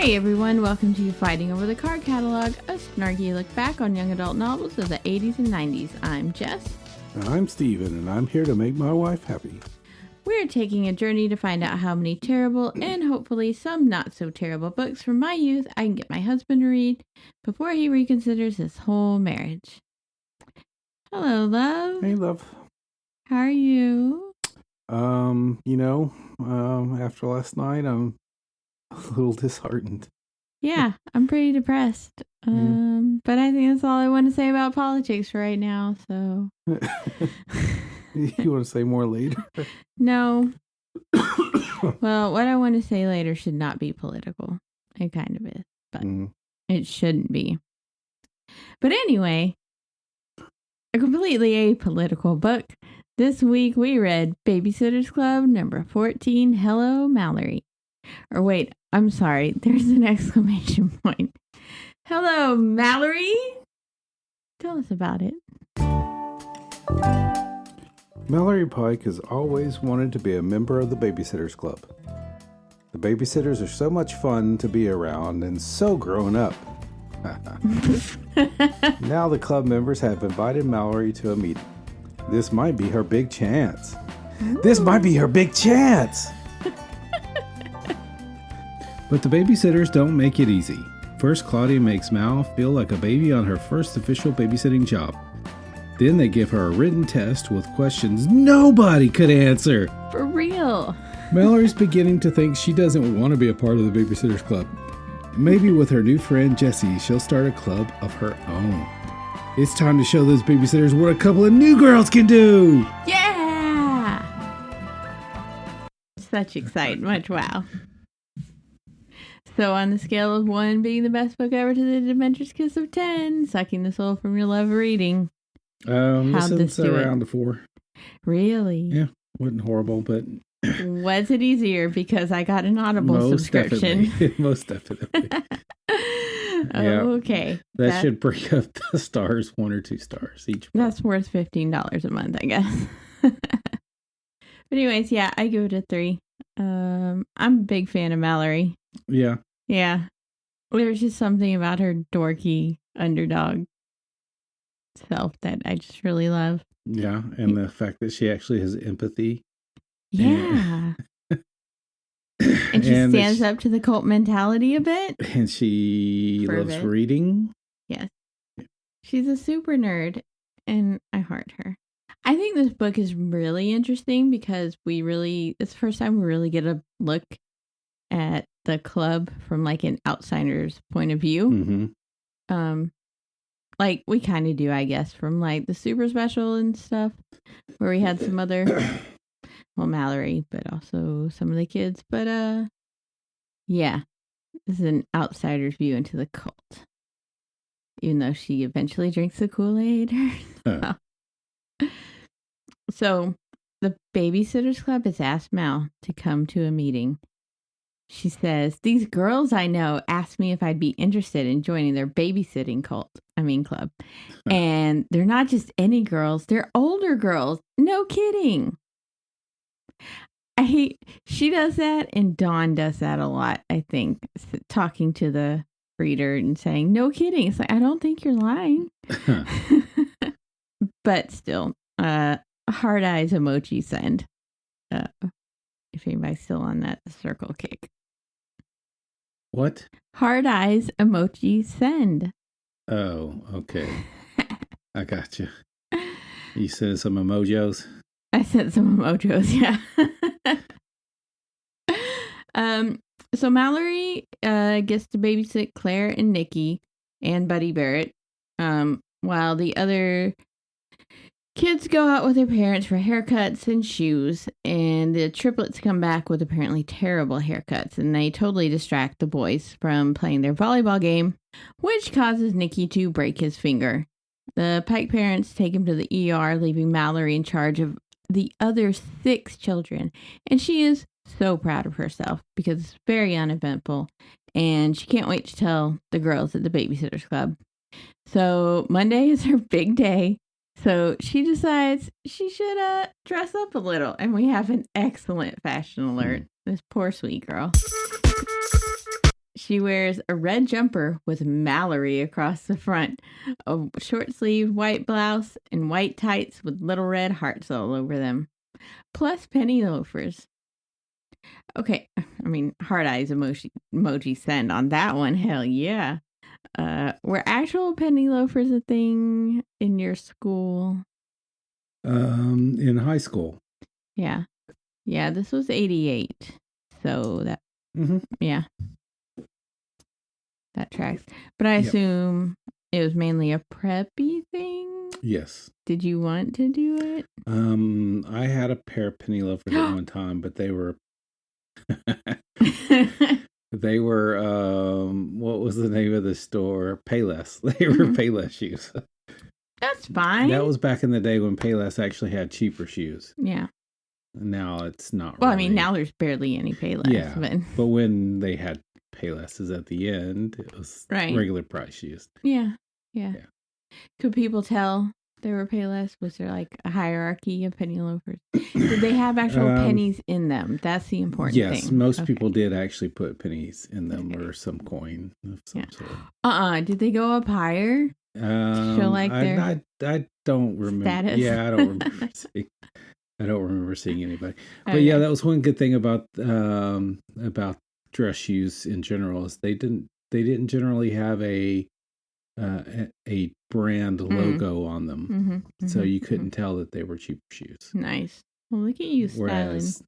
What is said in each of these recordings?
Hey everyone, welcome to Fighting Over the Card Catalog, a snarky look back on young adult novels of the 80s and 90s. I'm Jess. And I'm Steven, and I'm here to make my wife happy. We're taking a journey to find out how many terrible and hopefully some not so terrible books from my youth I can get my husband to read before he reconsiders his whole marriage. Hello, love. Hey, love. How are you? After last night, I'm a little disheartened. Yeah, I'm pretty depressed. But I think that's all I want to say about politics for right now, so. You want to say more later? No. Well, what I want to say later should not be political. It kind of is, but it shouldn't be. But anyway, a completely apolitical book. This week we read Babysitter's Club number 14, Hello, Mallory. Or wait, I'm sorry, there's an exclamation point. Hello, Mallory? Tell us about it. Mallory Pike has always wanted to be a member of the Babysitter's Club. The babysitters are so much fun to be around and so grown up. Now the club members have invited Mallory to a meeting. This might be her big chance. This might be her big chance! But the babysitters don't make it easy. First, Claudia makes Mal feel like a baby on her first official babysitting job. Then they give her a written test with questions nobody could answer. For real. Mallory's beginning to think she doesn't want to be a part of the Babysitter's Club. Maybe with her new friend Jessi, she'll start a club of her own. It's time to show those babysitters what a couple of new girls can do! Yeah! Such excitement. Wow. So on the scale of 1 being the best book ever to the adventurous kiss of 10, sucking the soul from your love of reading. This is around a 4. Really? Yeah, wasn't horrible, but... Was it easier because I got an Audible subscription? Definitely. Most definitely. Yeah. Okay. That should bring up the stars, 1 or 2 stars each. That's worth $15 a month, I guess. But anyways, yeah, I give it a 3. I'm a big fan of Mallory. Yeah. Yeah. There's just something about her dorky underdog self that I just really love. Yeah, and the fact that she actually has empathy. Yeah. And she stands up to the cult mentality a bit. And she loves reading. Yes. She's a super nerd, and I heart her. I think this book is really interesting because it's the first time we really get a look at the club from like an outsider's point of view. Mm-hmm. Like we kind of do, I guess, from like the super special and stuff, where we had some other, well, Mallory, but also some of the kids. But yeah, this is an outsider's view into the cult, even though she eventually drinks the Kool-Aid. So the Babysitter's Club has asked Mal to come to a meeting. She says, these girls I know asked me if I'd be interested in joining their babysitting club. And they're not just any girls, they're older girls. No kidding. She does that, and Dawn does that a lot, I think, talking to the reader and saying, no kidding. It's like, I don't think you're lying. But still, hard eyes emoji send. If anybody's still on that circle kick. What? Hard eyes emoji send. Oh, okay. I got you. You sent some emojis? I sent some emojis, yeah. So Mallory gets to babysit Claire and Nikki and Buddy Barrett, while the other kids go out with their parents for haircuts and shoes, and the triplets come back with apparently terrible haircuts, and they totally distract the boys from playing their volleyball game, which causes Nikki to break his finger. The Pike parents take him to the ER, leaving Mallory in charge of the other 6 children, and she is so proud of herself because it's very uneventful, and she can't wait to tell the girls at the Babysitter's Club. So Monday is her big day. So she decides she should dress up a little, and we have an excellent fashion alert. This poor sweet girl. She wears a red jumper with Mallory across the front, a short-sleeved white blouse, and white tights with little red hearts all over them, plus penny loafers. Okay, I mean, heart eyes emoji send on that one. Hell yeah. Were actual penny loafers a thing in your school? In high school. Yeah. Yeah, this was 88. So that, yeah, that tracks. But I assume it was mainly a preppy thing? Yes. Did you want to do it? I had a pair of penny loafers at one time, but they were they were what was the name of the store? Payless. They were Payless shoes. That's fine. That was back in the day when Payless actually had cheaper shoes. Yeah. Now it's not. Well, really. I mean, now there's barely any Payless. Yeah, but when they had Paylesses at the end, it was regular price shoes. Yeah. Could people tell they were Payless? Was there like a hierarchy of penny loafers? Did they have actual pennies in them? That's the important thing. Yes, most people did actually put pennies in them or some coin of some sort. Did they go up higher? Show like their I don't remember. Status? Yeah, I don't remember seeing anybody. But yeah, that was one good thing about dress shoes in general is they didn't generally have a brand logo on them, so you couldn't tell that they were cheap shoes. Nice. Well, look at you styling. Whereas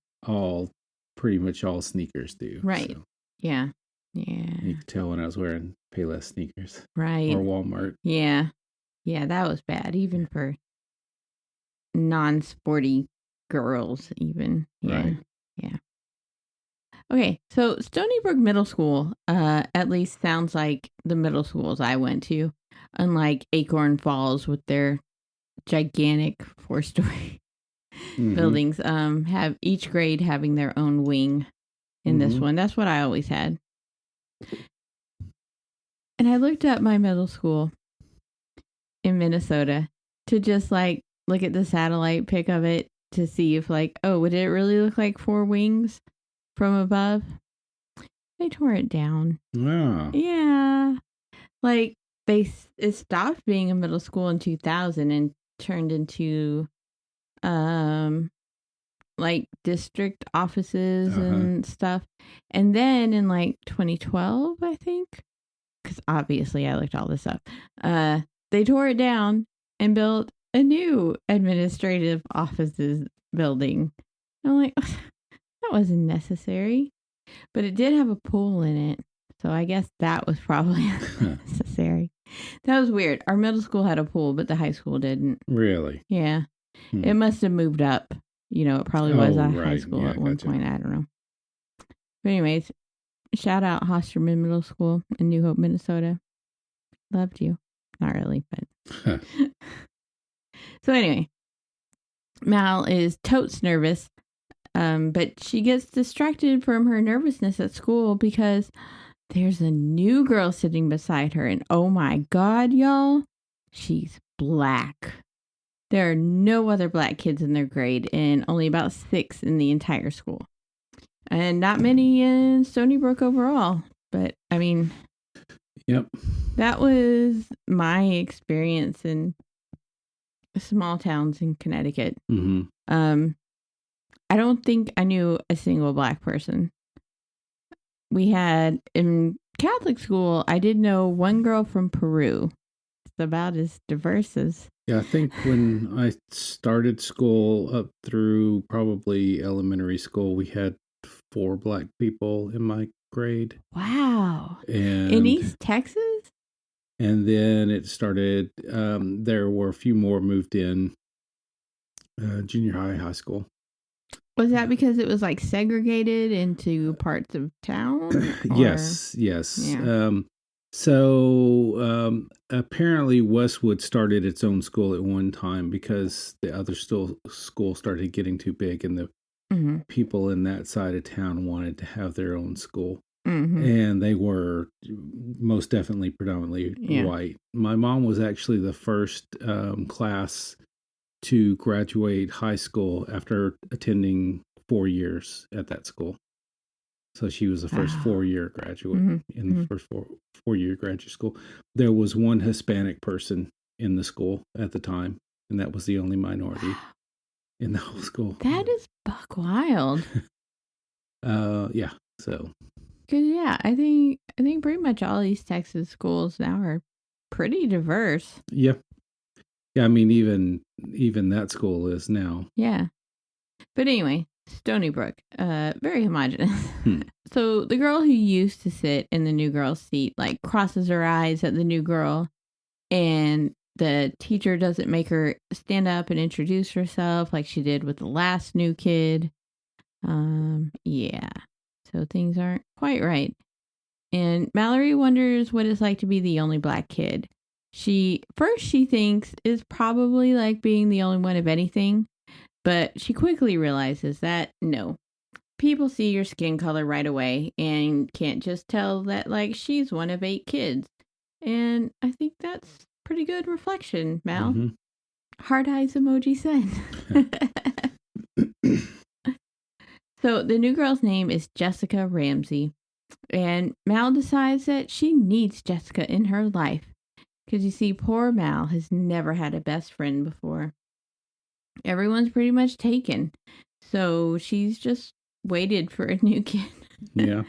pretty much all sneakers do. Right. So. Yeah. You could tell when I was wearing Payless sneakers. Right. Or Walmart. Yeah. Yeah, that was bad, even for non-sporty girls, even. Yeah. Right. Yeah. Okay, so Stoneybrook Middle School, at least sounds like the middle schools I went to, unlike Acorn Falls with their gigantic 4-story buildings, have each grade having their own wing in this one. That's what I always had. And I looked up my middle school in Minnesota to just like look at the satellite pic of it to see if like, would it really look like 4 wings from above? They tore it down. Wow. Yeah. Like it stopped being a middle school in 2000 and turned into like district offices and stuff. And then in like 2012, I think, because obviously I looked all this up, they tore it down and built a new administrative offices building. I'm like, that wasn't necessary. But it did have a pool in it. So I guess that was probably necessary. That was weird. Our middle school had a pool, but the high school didn't. Really? Yeah. It must have moved up. It probably was a high school at one point. I don't know. But anyways, shout out Hosterman Middle School in New Hope, Minnesota. Loved you. Not really, but. So anyway, Mal is totes nervous. But she gets distracted from her nervousness at school because there's a new girl sitting beside her. And oh my God, y'all, she's black. There are no other black kids in their grade and only about 6 in the entire school. And not many in Stoneybrook overall. But I mean, yep, that was my experience in small towns in Connecticut. I don't think I knew a single black person. We had, in Catholic school, I did know one girl from Peru. It's about as diverse as... Yeah, I think when I started school up through probably elementary school, we had 4 black people in my grade. Wow. And in East Texas? And then it started, there were a few more moved in junior high school. Was that because it was like segregated into parts of town? Yes. Yeah. So apparently Westwood started its own school at one time because the other school started getting too big and the people in that side of town wanted to have their own school. And they were most definitely predominantly white. My mom was actually the first class to graduate high school after attending 4 years at that school. So she was the first 4-year graduate in the first four-year graduate school. There was one Hispanic person in the school at the time, and that was the only minority in the whole school. That is buck wild. Yeah. So. Cause yeah, I think pretty much all these Texas schools now are pretty diverse. Yeah. Yeah. I mean, even that school is now. Yeah. But anyway, Stoneybrook, very homogenous. So the girl who used to sit in the new girl's seat, like, crosses her eyes at the new girl, and the teacher doesn't make her stand up and introduce herself like she did with the last new kid. Yeah. So things aren't quite right. And Mallory wonders what it's like to be the only black kid. She thinks it's probably like being the only one of anything, but she quickly realizes that no, people see your skin color right away and can't just tell that, like, she's one of 8 kids. And I think that's pretty good reflection, Mal. Mm-hmm. Hard eyes emoji sent. So the new girl's name is Jessica Ramsey. And Mal decides that she needs Jessica in her life. Because you see, poor Mal has never had a best friend before. Everyone's pretty much taken. So she's just waited for a new kid. Yeah.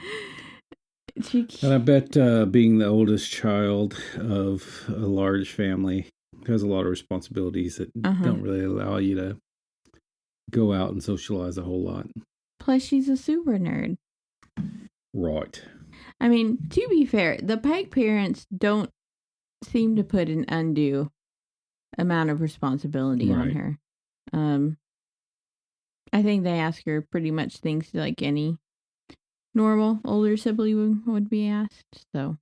And I bet being the oldest child of a large family has a lot of responsibilities that don't really allow you to go out and socialize a whole lot. Plus, she's a super nerd. Right. I mean, to be fair, the Pike parents don't seem to put an undue amount of responsibility on her. I think they ask her pretty much things like any normal older sibling would be asked. So,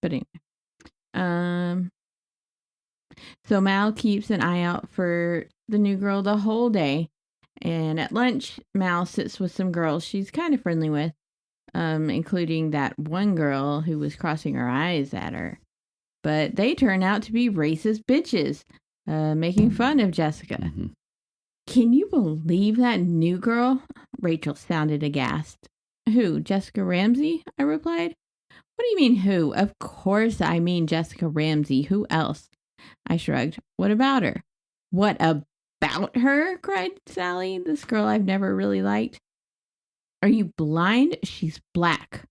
but anyway. So Mal keeps an eye out for the new girl the whole day. And at lunch, Mal sits with some girls she's kind of friendly with, including that one girl who was crossing her eyes at her. But they turn out to be racist bitches, making fun of Jessica. Mm-hmm. Can you believe that new girl? Rachel sounded aghast. Who, Jessica Ramsey? I replied. What do you mean who? Of course I mean Jessica Ramsey. Who else? I shrugged. What about her? What about her? Cried Sally, this girl I've never really liked. Are you blind? She's black.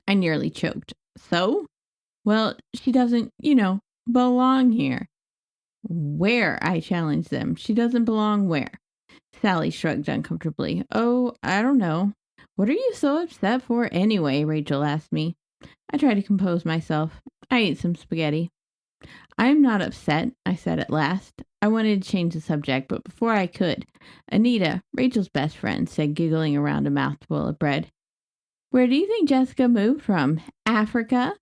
I nearly choked. So? Well, she doesn't, belong here. Where? I challenged them. She doesn't belong where? Sally shrugged uncomfortably. Oh, I don't know. What are you so upset for anyway? Rachel asked me. I tried to compose myself. I ate some spaghetti. I'm not upset, I said at last. I wanted to change the subject, but before I could, Anita, Rachel's best friend, said, giggling around a mouthful of bread. Where do you think Jessica moved from? Africa?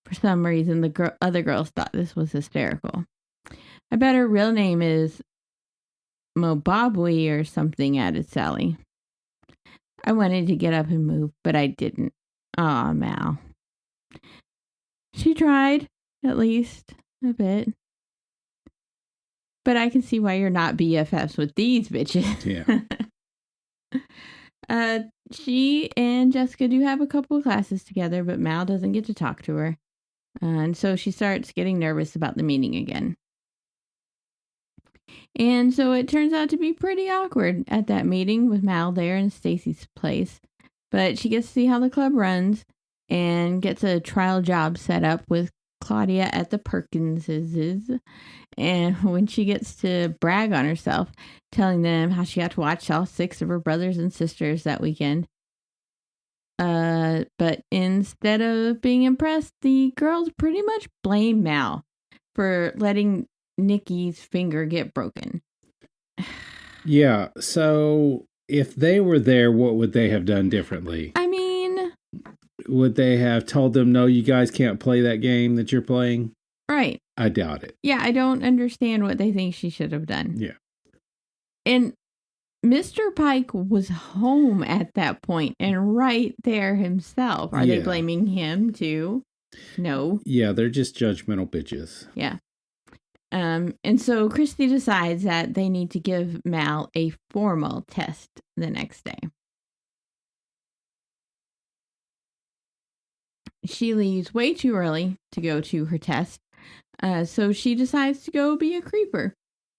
For some reason, the other girls thought this was hysterical. I bet her real name is Mobabwe or something, added Sally. I wanted to get up and move, but I didn't. Aw, Mal. She tried, at least, a bit. But I can see why you're not BFFs with these bitches. Yeah. She and Jessica do have a couple of classes together, but Mal doesn't get to talk to her. And so she starts getting nervous about the meeting again. And so it turns out to be pretty awkward at that meeting with Mal there in Stacy's place. But she gets to see how the club runs and gets a trial job set up with Claudia at the Perkinses. And when she gets to brag on herself, telling them how she got to watch all 6 of her brothers and sisters that weekend. But instead of being impressed, the girls pretty much blame Mal for letting Nikki's finger get broken. Yeah, so if they were there, what would they have done differently? I mean, would they have told them, no, you guys can't play that game that you're playing? Right. I doubt it. Yeah, I don't understand what they think she should have done. Yeah. And Mr. Pike was home at that point and right there himself. Are they blaming him too? No. Yeah, they're just judgmental bitches. Yeah. And so Christy decides that they need to give Mal a formal test the next day. she leaves way too early to go to her test. So she decides to go be a creeper.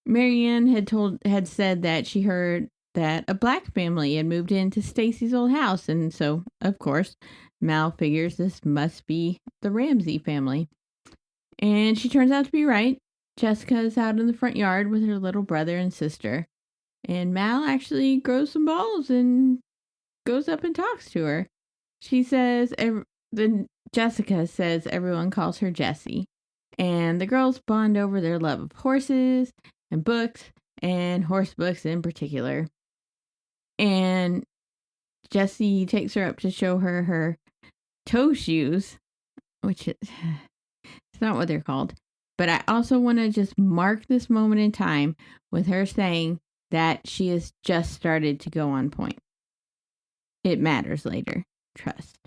Marianne had said that she heard that a black family had moved into Stacy's old house, and so, of course, Mal figures this must be the Ramsey family. And she turns out to be right. Jessica is out in the front yard with her little brother and sister, and Mal actually grows some balls and goes up and talks to her. She says, Jessica says everyone calls her Jessi, and the girls bond over their love of horses and books, and horse books in particular. And Jessi takes her up to show her her toe shoes, which is, it's not what they're called. But I also want to just mark this moment in time with her saying that she has just started to go on point. It matters later. Trust.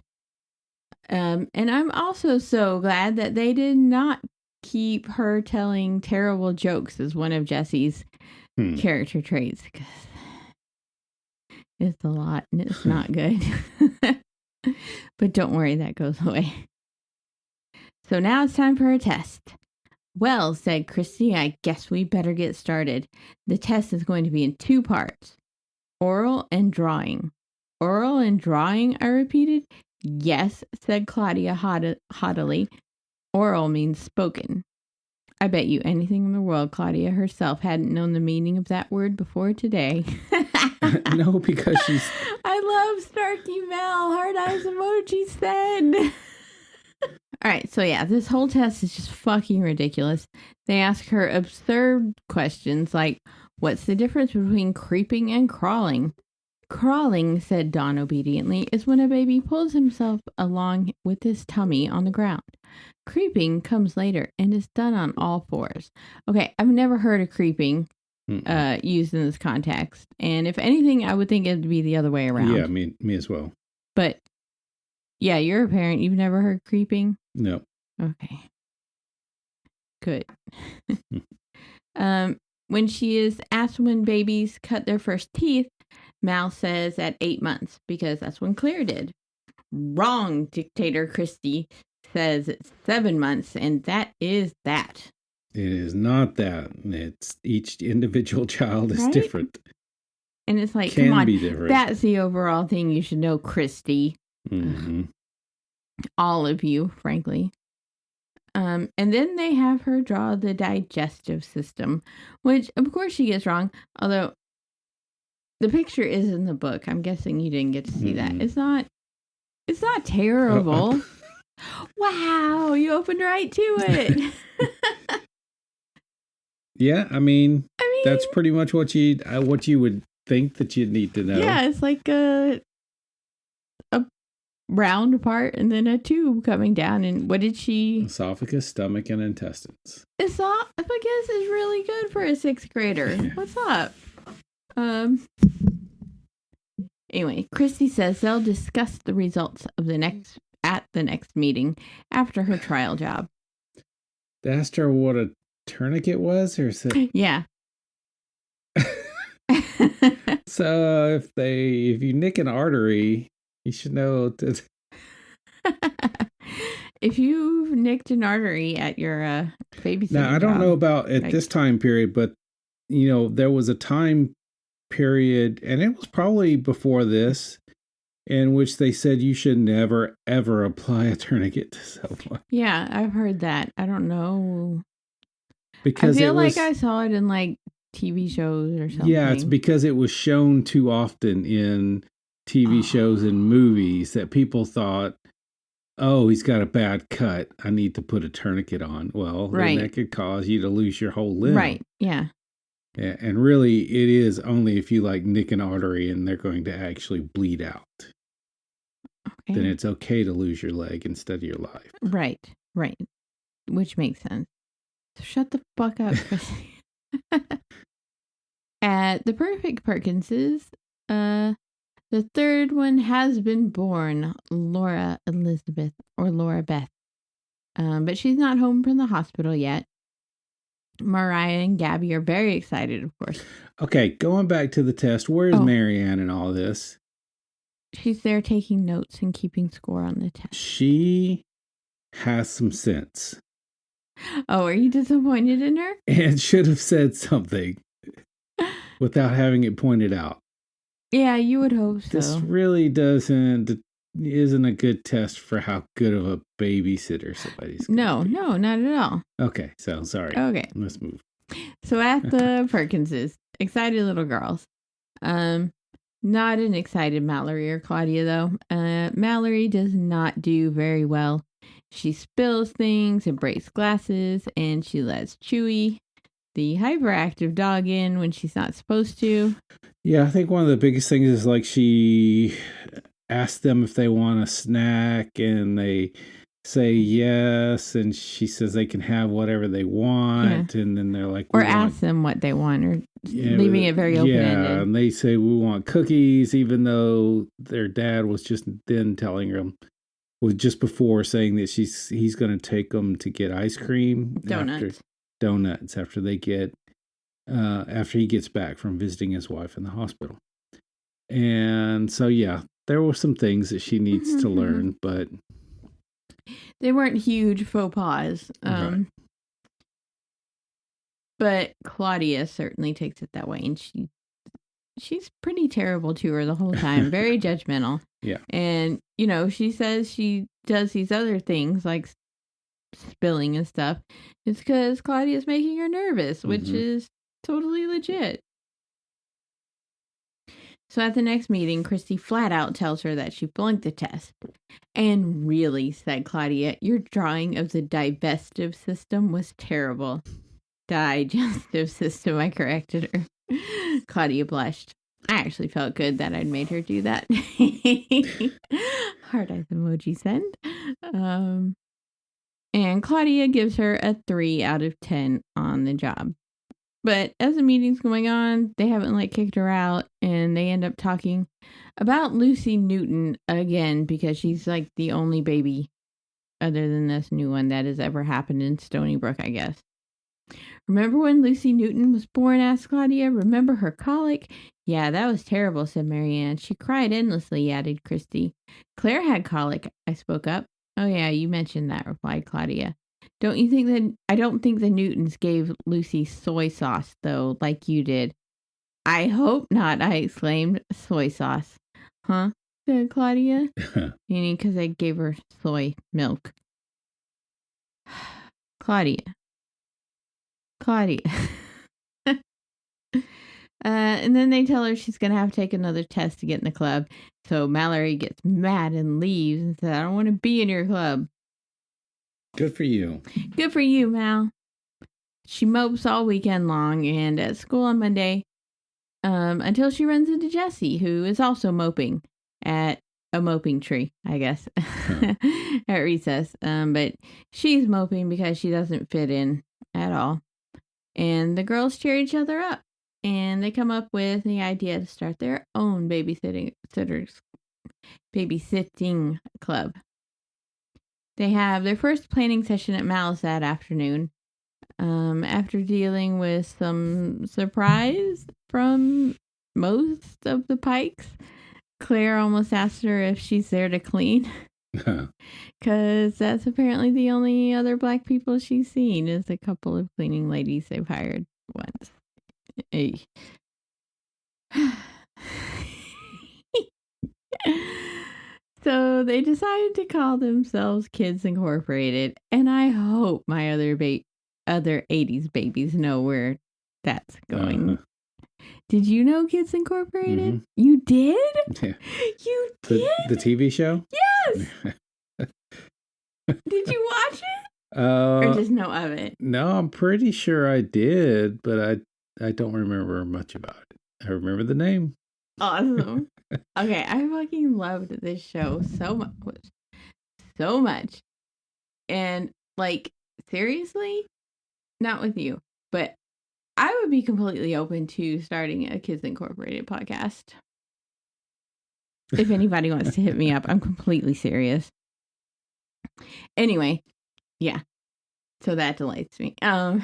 And I'm also so glad that they did not keep her telling terrible jokes as one of Jessi's character traits, because it's a lot and it's not good. But don't worry, that goes away. So now it's time for her test. Well, said Christy, I guess we better get started. The test is going to be in 2 parts. Oral and drawing. Oral and drawing, I repeated. Yes, said Claudia haughtily. Oral means spoken. I bet you anything in the world Claudia herself hadn't known the meaning of that word before today. No, because she's... I love Snarky Mel. Hard eyes emoji said. All right, so yeah, this whole test is just fucking ridiculous. They ask her absurd questions like, what's the difference between creeping and crawling? Crawling, said Dawn obediently, is when a baby pulls himself along with his tummy on the ground. Creeping comes later and is done on all 4s. Okay, I've never heard of creeping used in this context. And if anything, I would think it would be the other way around. Yeah, me as well. But yeah, you're a parent. You've never heard creeping? No. Okay. Good. When she is asked when babies cut their first teeth, Mal says at 8 months, because that's when Claire did. Wrong, Dictator Christie says it's 7 months, and that is that. It is not that. It's each individual child is different. And it's like, Can come on, be different. That's the overall thing you should know, Christy. Mm-hmm. All of you, frankly. And then they have her draw the digestive system, which, of course, she gets wrong. Although the picture is in the book. I'm guessing you didn't get to see that. It's not terrible. Wow, you opened right to it. Yeah, I mean, that's pretty much what you would think that you'd need to know. Yeah, it's like a round part and then a tube coming down. And what did she? Esophagus, stomach, and intestines. Esophagus is really good for a 6th grader. What's up? Anyway, Christy says they'll discuss the results of the next meeting after her trial job. They asked her what a tourniquet was, or yeah. So if you nick an artery, you should know to. If you've nicked an artery at your babysitting Now, I don't job, know about at this time period, but there was a time period, and it was probably before this, in which they said you should never ever apply a tourniquet to someone. Yeah, I've heard that. I don't know. Because I feel like I saw it in like TV shows or something. Yeah, it's because it was shown too often in TV shows and movies that people thought, oh, he's got a bad cut, I need to put a tourniquet on. Well, then that could cause you to lose your whole limb. Right, yeah. Yeah, and really, it is only if you nick an artery and they're going to actually bleed out. Okay. Then it's okay to lose your leg instead of your life. Right. Which makes sense. So shut the fuck up. At the Perfect Perkinses, the 3rd one has been born, Laura Elizabeth, or Laura Beth. But she's not home from the hospital yet. Mariah and Gabby are very excited, of course. Okay, going back to the test, where's Marianne in all this? She's there taking notes and keeping score on the test. She has some sense. Oh, are you disappointed in her? And should have said something without having it pointed out. Yeah, you would hope so. This really isn't a good test for how good of a babysitter somebody's No, not at all. Okay, so sorry. Okay. Let's move. So at the Perkinses, excited little girls. Not an excited Mallory or Claudia, though. Mallory does not do very well. She spills things and breaks glasses, and she lets Chewy, the hyperactive dog, in when she's not supposed to. Yeah, I think one of the biggest things is like she asks them if they want a snack, and they say yes, and she says they can have whatever they want, and then they're like, or ask them what they want, or leaving it very open-ended. Yeah, and they say we want cookies, even though their dad was just then telling them, was just before saying that he's going to take them to get ice cream, donuts after they get after he gets back from visiting his wife in the hospital. And so yeah, there were some things that she needs to learn, but they weren't huge faux pas. Right. But Claudia certainly takes it that way, and she's pretty terrible to her the whole time, very judgmental. Yeah. And, she says she does these other things like spilling and stuff. It's because Claudia's making her nervous, which is totally legit. So at the next meeting, Christy flat out tells her that she flunked the test. And really, said Claudia, your drawing of the digestive system was terrible. Digestive system, I corrected her. Claudia blushed. I actually felt good that I'd made her do that. Heart eyes emoji send. And Claudia gives her a 3 out of 10 on the job. But as the meeting's going on, they haven't kicked her out, and they end up talking about Lucy Newton again because she's the only baby other than this new one that has ever happened in Stoneybrook, I guess. Remember when Lucy Newton was born, asked Claudia. Remember her colic? Yeah, that was terrible, said Marianne. She cried endlessly, added Christy. Claire had colic, I spoke up. Oh yeah, you mentioned that, replied Claudia. I don't think the Newtons gave Lucy soy sauce, though, like you did. I hope not, I exclaimed. Soy sauce. Huh? Said Claudia. Meaning because I gave her soy milk. Claudia. And then they tell her she's going to have to take another test to get in the club. So Mallory gets mad and leaves and says, I don't want to be in your club. Good for you. Good for you, Mal. She mopes all weekend long and at school on Monday until she runs into Jessi, who is also moping at a moping tree, I guess, at recess. But she's moping because she doesn't fit in at all. And the girls cheer each other up. And they come up with the idea to start their own babysitting club. They have their first planning session at Mal's that afternoon. After dealing with some surprise from most of the Pikes, Claire almost asked her if she's there to clean. Because that's apparently the only other black people she's seen is a couple of cleaning ladies they've hired once. Hey. So they decided to call themselves Kids Incorporated, and I hope my other 80s babies know where that's going. Did you know Kids Incorporated? Mm-hmm. You did? Yeah. You did? The TV show? Yes! Did you watch it? Or just know of it? No, I'm pretty sure I did, but I don't remember much about it. I remember the name. Awesome. Okay, I fucking loved this show so much. So much. And, seriously, not with you, but I would be completely open to starting a Kids Incorporated podcast. If anybody wants to hit me up, I'm completely serious. Anyway, yeah. So that delights me. And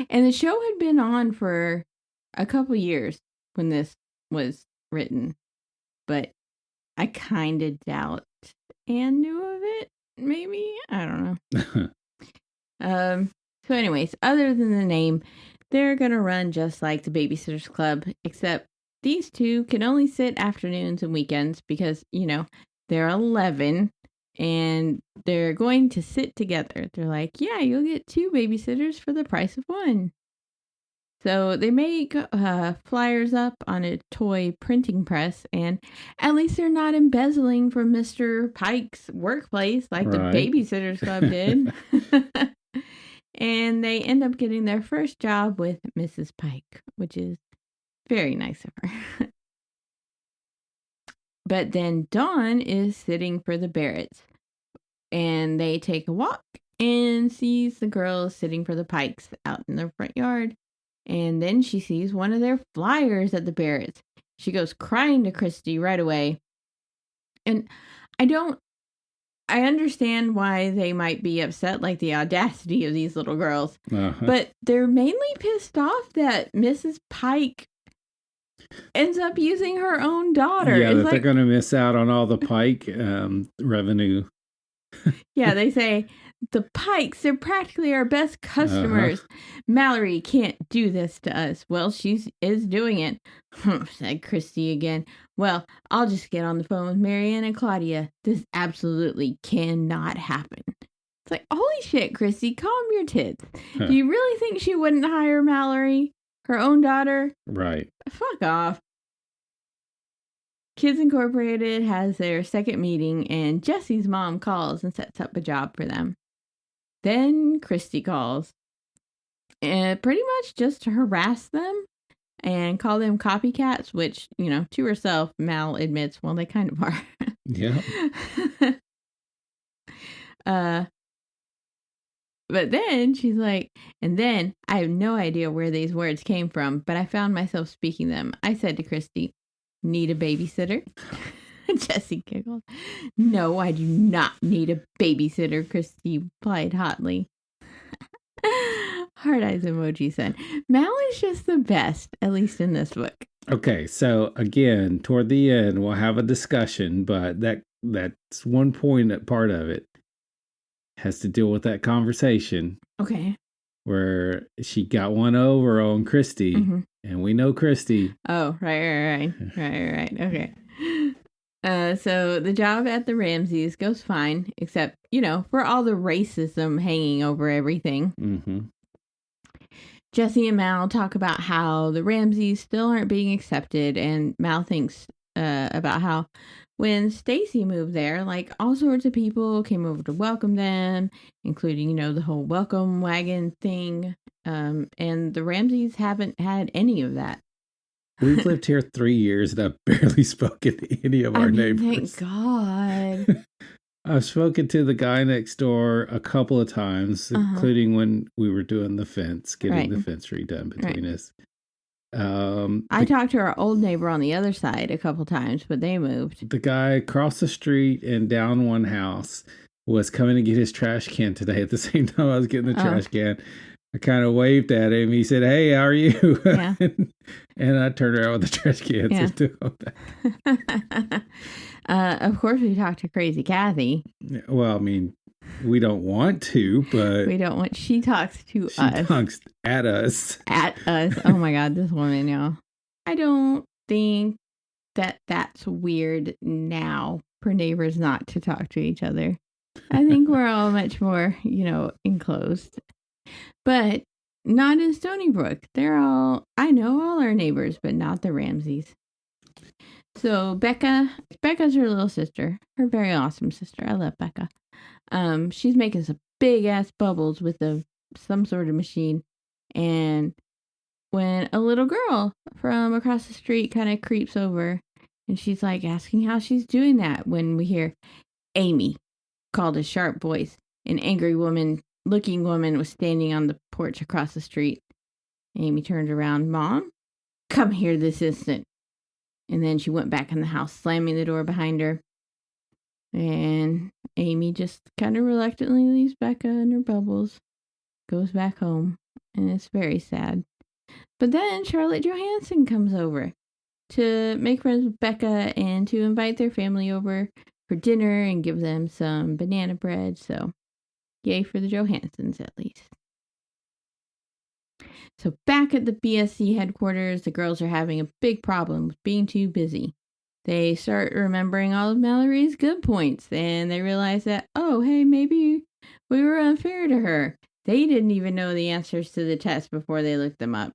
the show had been on for a couple years when this was written. But I kind of doubt Anne knew of it. Maybe, I don't know. So anyways, other than the name, they're gonna run just like the Babysitters Club, except these two can only sit afternoons and weekends because, they're 11 and they're going to sit together. They're like, yeah, you'll get 2 babysitters for the price of 1. So they make flyers up on a toy printing press, and at least they're not embezzling from Mr. Pike's workplace like the Babysitters Club did. And they end up getting their first job with Mrs. Pike, which is very nice of her. But then Dawn is sitting for the Barretts, and they take a walk and sees the girls sitting for the Pikes out in their front yard. And then she sees one of their flyers at the Barretts. She goes crying to Christy right away. And I understand why they might be upset, like the audacity of these little girls. But they're mainly pissed off that Mrs. Pike ends up using her own daughter. Yeah, that they're going to miss out on all the Pike revenue. Yeah, they say, the Pikes, they're practically our best customers. Mallory can't do this to us. Well, she is doing it, said Christy again. Well, I'll just get on the phone with Marianne and Claudia. This absolutely cannot happen. It's like, holy shit, Christy, calm your tits. Do you really think she wouldn't hire Mallory, her own daughter? Right. Fuck off. Kids Incorporated has their second meeting, and Jessi's mom calls and sets up a job for them. Then Christy calls, and pretty much just to harass them and call them copycats, which, to herself, Mal admits, well, they kind of are. Yeah. But then she's like, and then I have no idea where these words came from, but I found myself speaking them. I said to Christy, need a babysitter? Jessi giggled. No, I do not need a babysitter, Christy replied hotly. Hard eyes emoji said, Mal is just the best, at least in this book. Okay, so again, toward the end, we'll have a discussion, but that's one part of it has to deal with that conversation. Okay. Where she got one over on Christy, and we know Christy. Oh, right. Okay. So the job at the Ramseys goes fine, except, for all the racism hanging over everything. Jessi and Mal talk about how the Ramseys still aren't being accepted, and Mal thinks about how when Stacy moved there, like all sorts of people came over to welcome them, including, the whole welcome wagon thing. And the Ramseys haven't had any of that. We've lived here 3 years and I've barely spoken to any of our neighbors. Thank God. I've spoken to the guy next door a couple of times, including when we were doing the fence, getting the fence redone between us. I talked to our old neighbor on the other side a couple times, but they moved. The guy across the street and down one house was coming to get his trash can today. At the same time I was getting the trash can, I kind of waved at him. He said, "Hey, how are you?" Yeah. And I turned around with the trash cans and took them back. Of course, we talked to Crazy Kathy. Well, I mean, we don't want to, but we don't want. She talks to us. She talks at us. At us. Oh my God, this woman, y'all. I don't think that's weird now for neighbors not to talk to each other. I think we're all much more, enclosed. But not in Stoneybrook. I know all our neighbors, but not the Ramseys. So Becca's her little sister, her very awesome sister. I love Becca. She's making some big ass bubbles with some sort of machine. And when a little girl from across the street kind of creeps over, and she's like asking how she's doing that, when we hear Amy, called a sharp voice. An angry looking woman was standing on the porch across the street. Amy turned around. Mom, come here this instant. And then she went back in the house, slamming the door behind her. And Amy just kind of reluctantly leaves Becca and her bubbles, goes back home, and it's very sad. But then Charlotte Johansson comes over to make friends with Becca and to invite their family over for dinner and give them some banana bread. So, yay for the Johansons, at least. So, back at the BSC headquarters, the girls are having a big problem with being too busy. They start remembering all of Mallory's good points, and they realize that, oh, hey, maybe we were unfair to her. They didn't even know the answers to the test before they looked them up.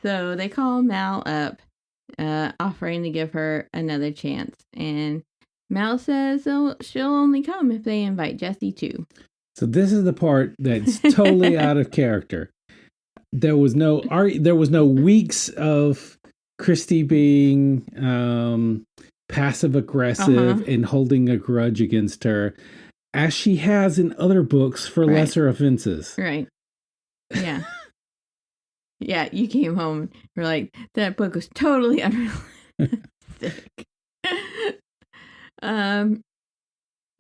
So they call Mal up, offering to give her another chance. And Mal says she'll only come if they invite Jessi too. So this is the part that's totally out of character. There was no weeks of Christy being passive aggressive and holding a grudge against her, as she has in other books for lesser offenses. Right. Yeah. Yeah, you came home and were like, that book was totally unrealistic.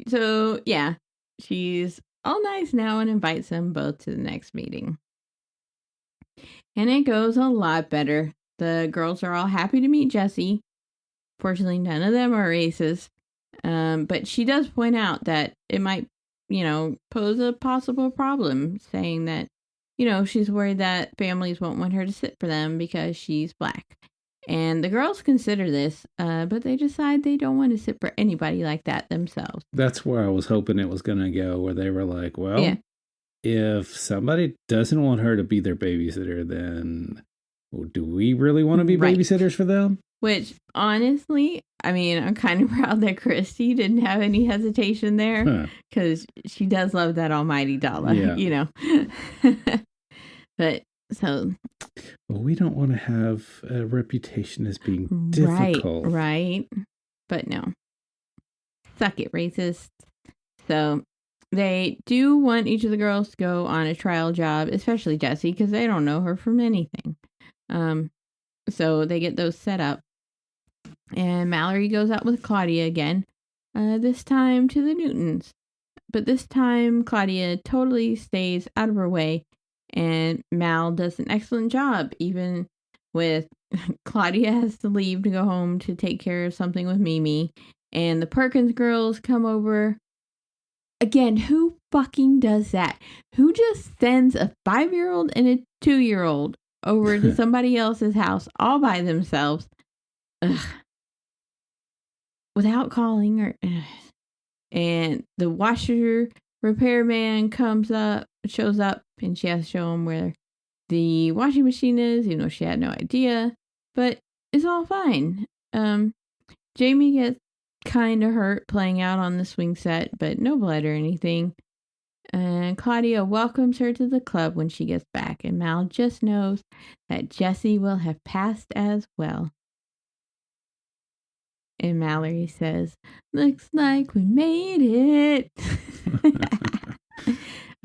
So, yeah, she's all nice now and invites them both to the next meeting. And it goes a lot better. The girls are all happy to meet Jessi. Fortunately, none of them are racist. But she does point out that it might, pose a possible problem, saying that, she's worried that families won't want her to sit for them because she's black. And the girls consider this, but they decide they don't want to sit for anybody like that themselves. That's where I was hoping it was going to go, where they were like, well, if somebody doesn't want her to be their babysitter, then do we really want to be babysitters for them? Which, honestly, I mean, I'm kind of proud that Christy didn't have any hesitation there, because she does love that almighty dollar, But, so... Well, we don't want to have a reputation as being difficult. Right. But no. Suck it, racists. So, they do want each of the girls to go on a trial job, especially Jessi, because they don't know her from anything. So, they get those set up. And Mallory goes out with Claudia again, this time to the Newtons. But this time, Claudia totally stays out of her way, and Mal does an excellent job, even with Claudia has to leave to go home to take care of something with Mimi, and the Perkins girls come over. Again, who fucking does that? Who just sends a 5-year-old and a 2-year-old over to somebody else's house all by themselves? Ugh. Without calling her. And the washer repairman shows up, and she has to show him where the washing machine is, she had no idea, but it's all fine. Jamie gets kind of hurt playing out on the swing set, but no blood or anything. And Claudia welcomes her to the club when she gets back, and Mal just knows that Jessi will have passed as well. And Mallory says, looks like we made it.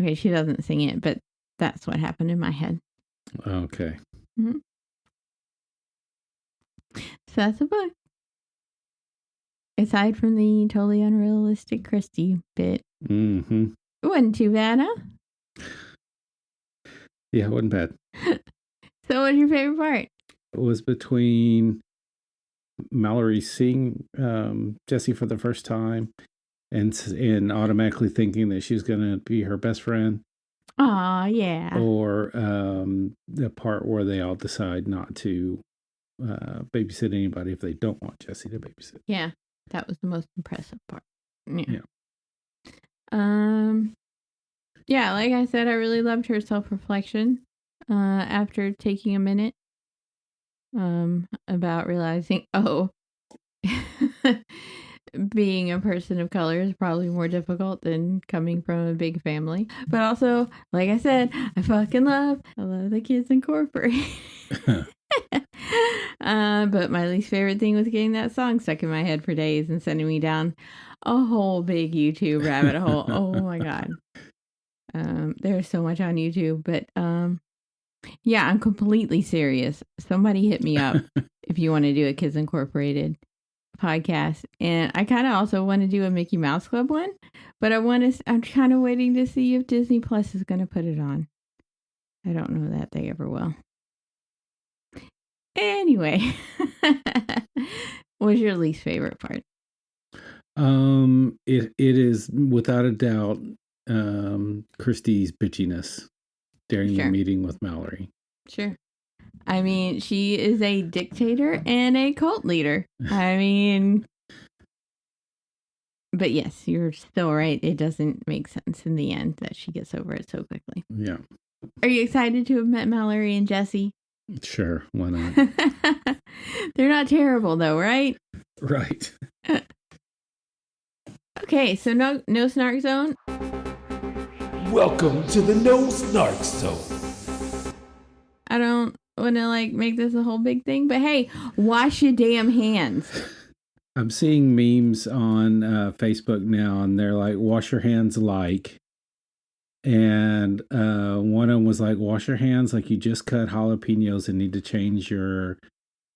Okay, she doesn't sing it, but that's what happened in my head. Okay. Mm-hmm. So that's the book. Aside from the totally unrealistic Christy bit. Mm-hmm. It wasn't too bad, huh? Yeah, it wasn't bad. So what's your favorite part? It was between Mallory seeing Jessi for the first time and automatically thinking that she's going to be her best friend. Aw, yeah. Or the part where they all decide not to babysit anybody if they don't want Jessi to babysit. Yeah, that was the most impressive part. Yeah. Yeah, like I said, I really loved her self-reflection after taking a minute about realizing, being a person of color is probably more difficult than coming from a big family. But also, like I said, I love the Kids Incorporated. But my least favorite thing was getting that song stuck in my head for days and sending me down a whole big YouTube rabbit hole. Oh my God. There's so much on YouTube, but yeah, I'm completely serious. Somebody hit me up if you want to do a Kids Incorporated podcast. And I kind of also want to do a Mickey Mouse Club one, but I'm kind of waiting to see if Disney Plus is going to put it on. I don't know that they ever will. Anyway, what's your least favorite part? It is without a doubt Christy's bitchiness during the meeting with Mallory. Sure. I mean, she is a dictator and a cult leader. I mean, but yes, you're still right. It doesn't make sense in the end that she gets over it so quickly. Yeah. Are you excited to have met Mallory and Jessi? Sure, why not? They're not terrible though, right? Right. Okay, so no snark zone. Welcome to the No Snark Zone. I don't want to make this a whole big thing, but hey, wash your damn hands. I'm seeing memes on Facebook now, and they're like, wash your hands like. And one of them was like, wash your hands like you just cut jalapenos and need to change your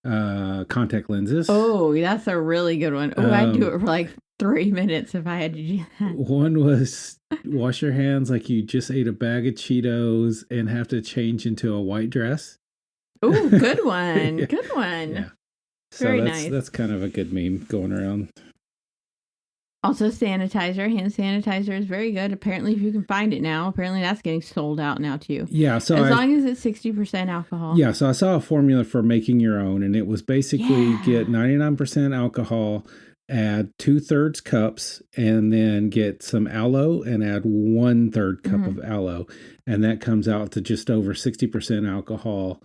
contact lenses. Oh, that's a really good one. Oh, I'd do it for 3 minutes if I had to do that. One was wash your hands like you just ate a bag of Cheetos and have to change into a white dress. Oh, good one. Yeah. Good one. Yeah. So Very nice. Nice. That's kind of a good meme going around. Also, sanitizer. Hand sanitizer is very good. Apparently, if you can find it now, apparently that's getting sold out now too. Yeah. So as long as it's 60% alcohol. Yeah. So I saw a formula for making your own, and it was basically get 99% alcohol, add 2/3 cups, and then get some aloe and add 1/3 cup of aloe. And that comes out to just over 60% alcohol.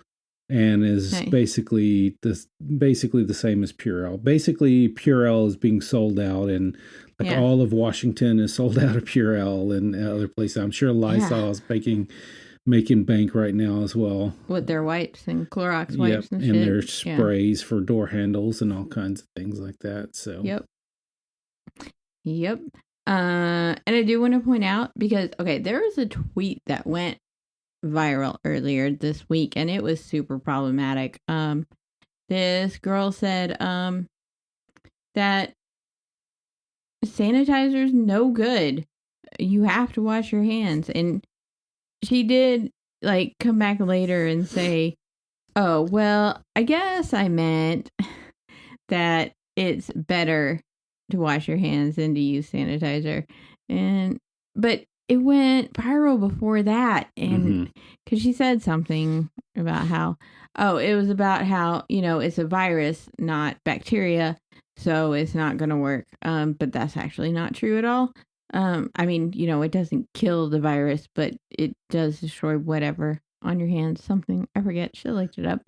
And is basically the same as Purell. Basically, Purell is being sold out, and all of Washington is sold out of Purell and other places. I'm sure Lysol is making bank right now as well with their wipes and Clorox wipes and shit. And their sprays for door handles and all kinds of things like that. So yep. And I do want to point out because there was a tweet that went viral earlier this week, and it was super problematic. This girl said that sanitizer's no good. You have to wash your hands. And she did come back later and say, oh, well, I guess I meant that it's better to wash your hands than to use sanitizer. But it went viral before that. And because she said something about how, it was about how, it's a virus, not bacteria. So it's not going to work. But that's actually not true at all. I mean, it doesn't kill the virus, but it does destroy whatever on your hands. Something, I forget. She looked it up.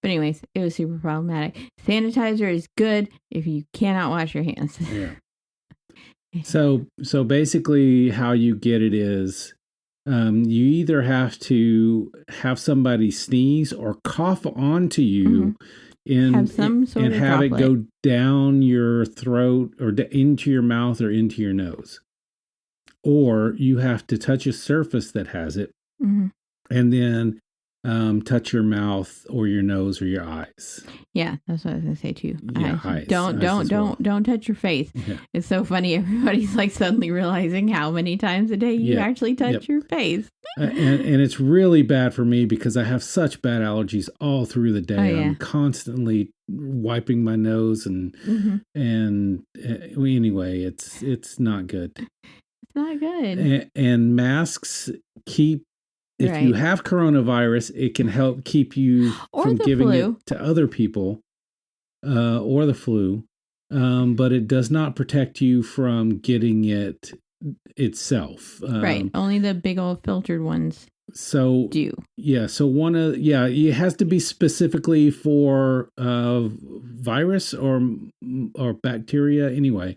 But anyways, it was super problematic. Sanitizer is good if you cannot wash your hands. Yeah. So basically how you get it is you either have to have somebody sneeze or cough onto you and have it go down your throat or into your mouth or into your nose. Or you have to touch a surface that has it and then touch your mouth or your nose or your eyes. Yeah, that's what I was gonna say too. Yeah, eyes. Don't touch your face. Yeah. It's so funny. Everybody's suddenly realizing how many times a day you actually touch your face. And it's really bad for me because I have such bad allergies all through the day. Oh, yeah. I'm constantly wiping my nose and anyway, it's not good. It's not good. And masks keep. If you have coronavirus, it can help keep you from giving it to other people or the flu. But it does not protect you from getting it itself. Right. Only the big old filtered ones do. Yeah. So it has to be specifically for virus or bacteria anyway.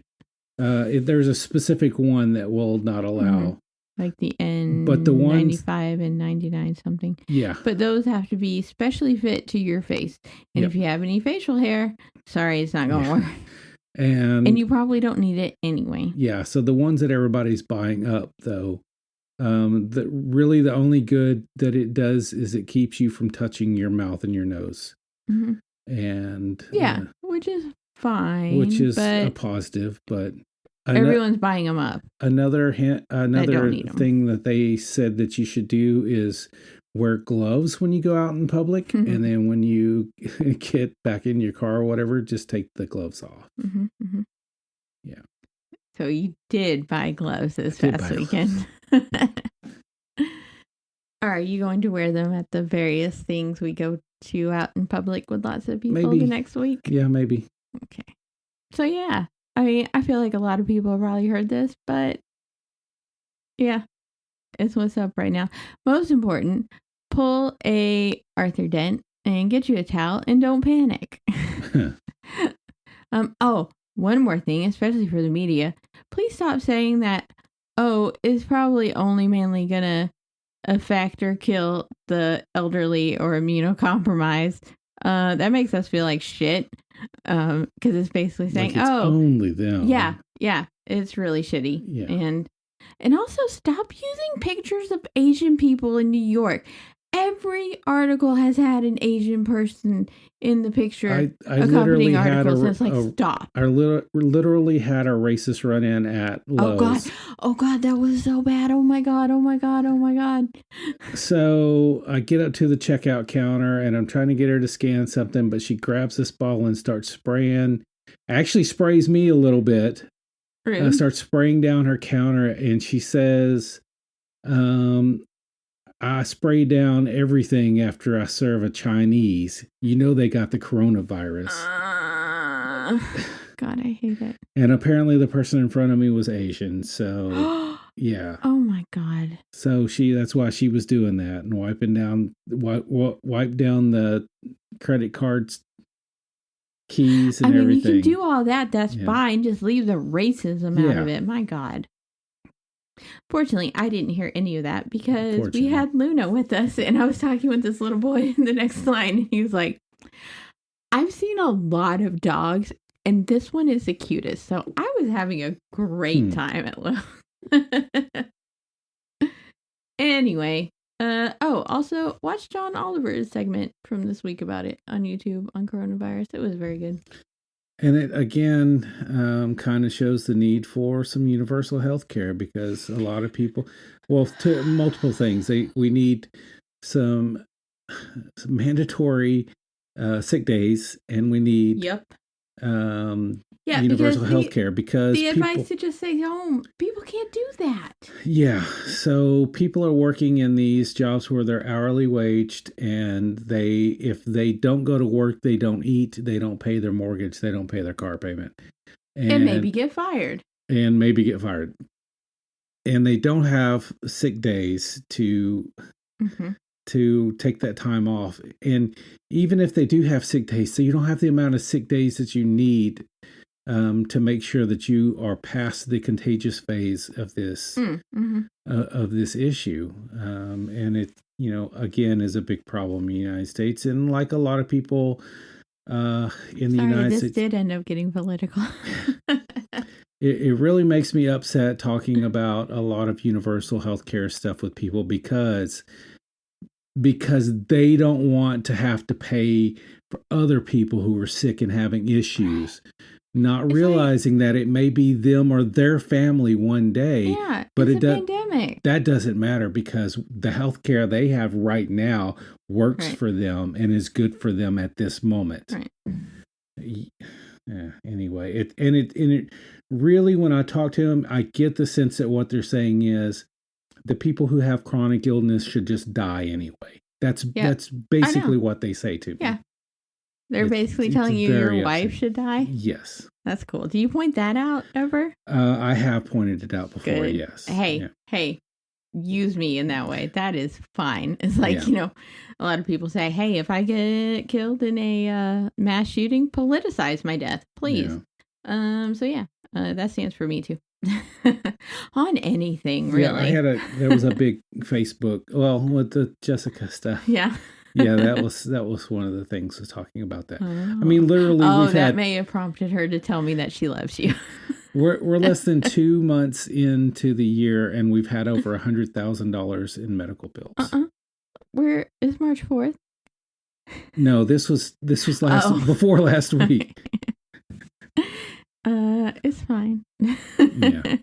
There's a specific one that will not allow. Like the N95 and 99 something. Yeah. But those have to be specially fit to your face. And if you have any facial hair, sorry, it's not going to work. And you probably don't need it anyway. Yeah. So the ones that everybody's buying up, though, the only good that it does is it keeps you from touching your mouth and your nose. And which is fine. Which is a positive, but everyone's buying them up. Another thing that they said that you should do is wear gloves when you go out in public, and then when you get back in your car or whatever, just take the gloves off. Yeah. So you did buy gloves this past weekend. Are you going to wear them at the various things we go to out in public with lots of people the next week? Yeah, maybe. Okay. So yeah, I mean, I feel like a lot of people have probably heard this, but yeah, it's what's up right now. Most important, pull a Arthur Dent and get you a towel and don't panic. Oh, one more thing, especially for the media, please stop saying that, it's probably only mainly gonna affect or kill the elderly or immunocompromised. That makes us feel like shit. Because it's basically saying, like it's only them. Yeah, it's really shitty. Yeah. And also stop using pictures of Asian people in New York. Every article has had an Asian person in the picture. I literally had stop. I literally had a racist run-in at Lowe's. Oh God, that was so bad. Oh my God. So I get up to the checkout counter and I'm trying to get her to scan something, but she grabs this bottle and starts spraying. Actually sprays me a little bit. Starts spraying down her counter, and she says, I spray down everything after I serve a Chinese. You know they got the coronavirus. God, I hate it. And apparently the person in front of me was Asian, so yeah. Oh my God. So that's why she was doing that and wipe down the credit cards, keys, and everything. You can do all that. That's fine. Just leave the racism out of it. My God. Fortunately, I didn't hear any of that because we had Luna with us, and I was talking with this little boy in the next line, and he was like, I've seen a lot of dogs, and this one is the cutest. So I was having a great time at Lowe's. Anyway, also watch John Oliver's segment from this week about it on YouTube on coronavirus. It was very good. And it, again, kind of shows the need for some universal health care because a lot of people, to multiple things. We need some mandatory sick days, and we need universal health care because the advice to just stay home, people can't do that. Yeah. So people are working in these jobs where they're hourly waged, and if they don't go to work, they don't eat, they don't pay their mortgage, they don't pay their car payment. And maybe get fired. And they don't have sick days to take that time off. And even if they do have sick days, so you don't have the amount of sick days that you need to make sure that you are past the contagious phase of this issue. And it, again, is a big problem in the United States. And like a lot of people in the United States. This did end up getting political. It really makes me upset talking about a lot of universal health care stuff with people because they don't want to have to pay for other people who are sick and having issues. Not realizing that it may be them or their family one day. Yeah, but it's a pandemic. That doesn't matter because the health care they have right now works for them and is good for them at this moment. Right. Yeah, anyway, it really, when I talk to them, I get the sense that what they're saying is the people who have chronic illness should just die anyway. That's basically what they say to me. Yeah. They're basically telling you your wife should die? Yes. That's cool. Do you point that out ever? I have pointed it out before, Good. Yes. Hey, use me in that way. That is fine. It's like, a lot of people say, hey, if I get killed in a mass shooting, politicize my death, please. Yeah. That stands for me too. On anything, really. Yeah, there was a big Facebook, with the Jessica stuff. Yeah. Yeah, that was one of the things was talking about that. Oh. I mean, literally, that may have prompted her to tell me that she loves you. We're less than 2 months into the year, and we've had over $100,000 in medical bills. Where is March 4th? No, this was before last week. It's fine. Yeah.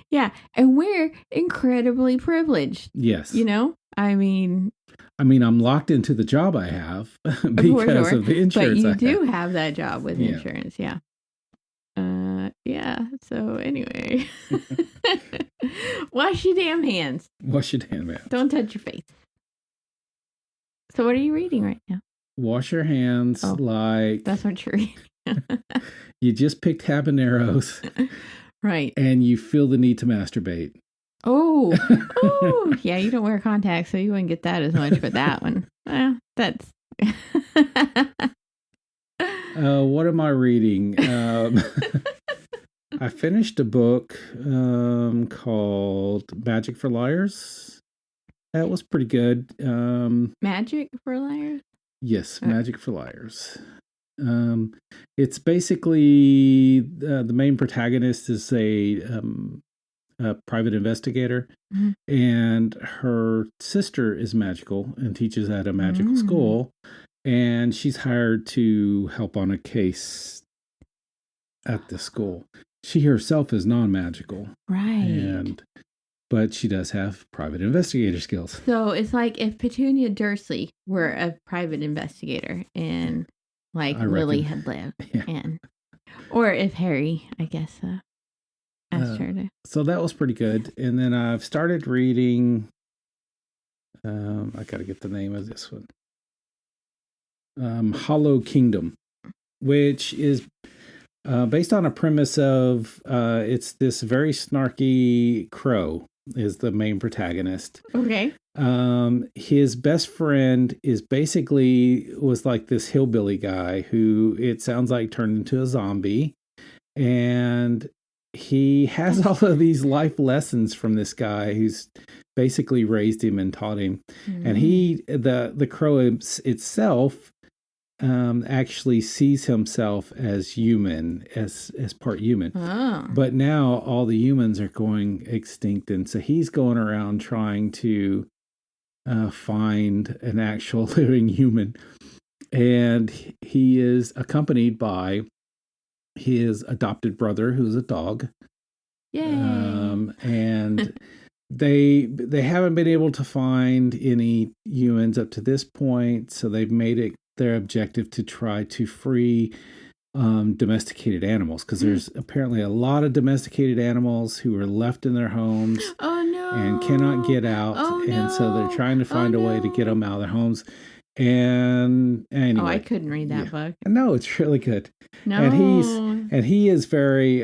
Yeah, and we're incredibly privileged. Yes. I mean, I'm locked into the job I have because of the insurance. But you do have that job with insurance, yeah. Yeah. So anyway, wash your damn hands. Wash your damn hands. Don't touch your face. So what are you reading right now? Wash your hands like... That's what you're reading. You just picked habaneros. Right. And you feel the need to masturbate. Oh. Yeah, you don't wear contacts, so you wouldn't get that as much, but that one. That's... What am I reading? I finished a book called Magic for Liars. That was pretty good. Magic for Liars? Yes, Magic for Liars. It's basically the main protagonist is a private investigator, and her sister is magical and teaches at a magical school, and she's hired to help on a case at the school. She herself is non-magical, right? But she does have private investigator skills. So it's like if Petunia Dursley were a private investigator and like Lily had lived, or if Harry, I guess, asked her to. So that was pretty good. And then I've started reading. I got to get the name of this one. Hollow Kingdom, which is based on a premise of it's this very snarky crow is the main protagonist. Okay. His best friend was like this hillbilly guy who it sounds like turned into a zombie, and he has all of these life lessons from this guy who's basically raised him and taught him. And the crow itself actually sees himself as human, as part human. But now all the humans are going extinct, and so he's going around trying to find an actual living human. And he is accompanied by his adopted brother, who's a dog. Yay. And they haven't been able to find any humans up to this point, so they've made it their objective to try to free domesticated animals, because there's apparently a lot of domesticated animals who are left in their homes and cannot get out. So they're trying to find a way to get them out of their homes. And anyway, I couldn't read that book. No, it's really good. No, and he is very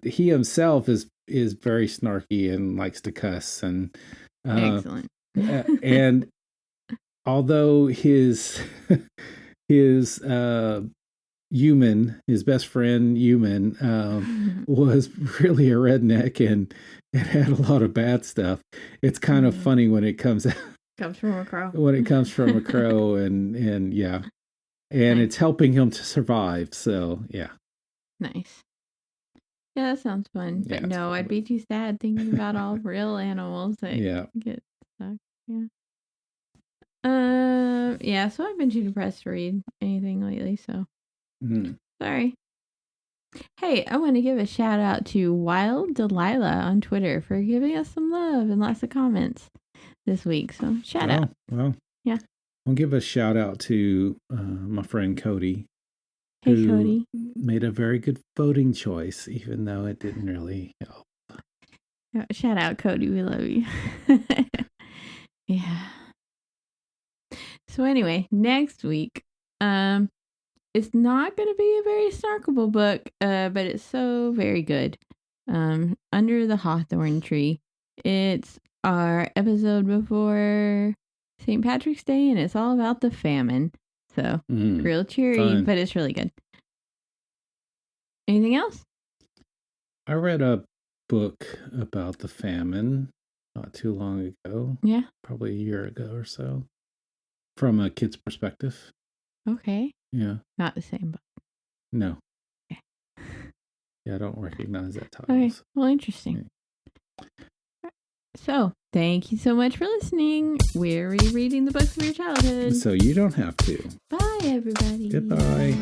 he himself is very snarky and likes to cuss, and excellent. And although his best friend human was really a redneck and had a lot of bad stuff, it's kind of funny when it comes from a crow. When it comes from a crow, and it's helping him to survive. So nice. Yeah, that sounds fun. But no, I'd be too sad thinking about all real animals that get stuck. Yeah. So I've been too depressed to read anything lately. So sorry. Hey, I want to give a shout out to Wild Delilah on Twitter for giving us some love and lots of comments this week. So shout out. Well, yeah. I'll give a shout out to my friend Cody. Hey, Cody. Made a very good voting choice, even though it didn't really help. Shout out, Cody. We love you. Yeah. So anyway, next week, it's not going to be a very snarkable book, but it's so very good. Under the Hawthorn Tree. It's our episode before St. Patrick's Day, and it's all about the famine. So real cheery, fun. But it's really good. Anything else? I read a book about the famine not too long ago. Yeah. Probably a year ago or so. From a kid's perspective. Okay. Yeah. Not the same book. No. Okay. Yeah, I don't recognize that title. Okay. Well, interesting. Yeah. So, thank you so much for listening. We're rereading the books of your childhood. So you don't have to. Bye, everybody. Goodbye.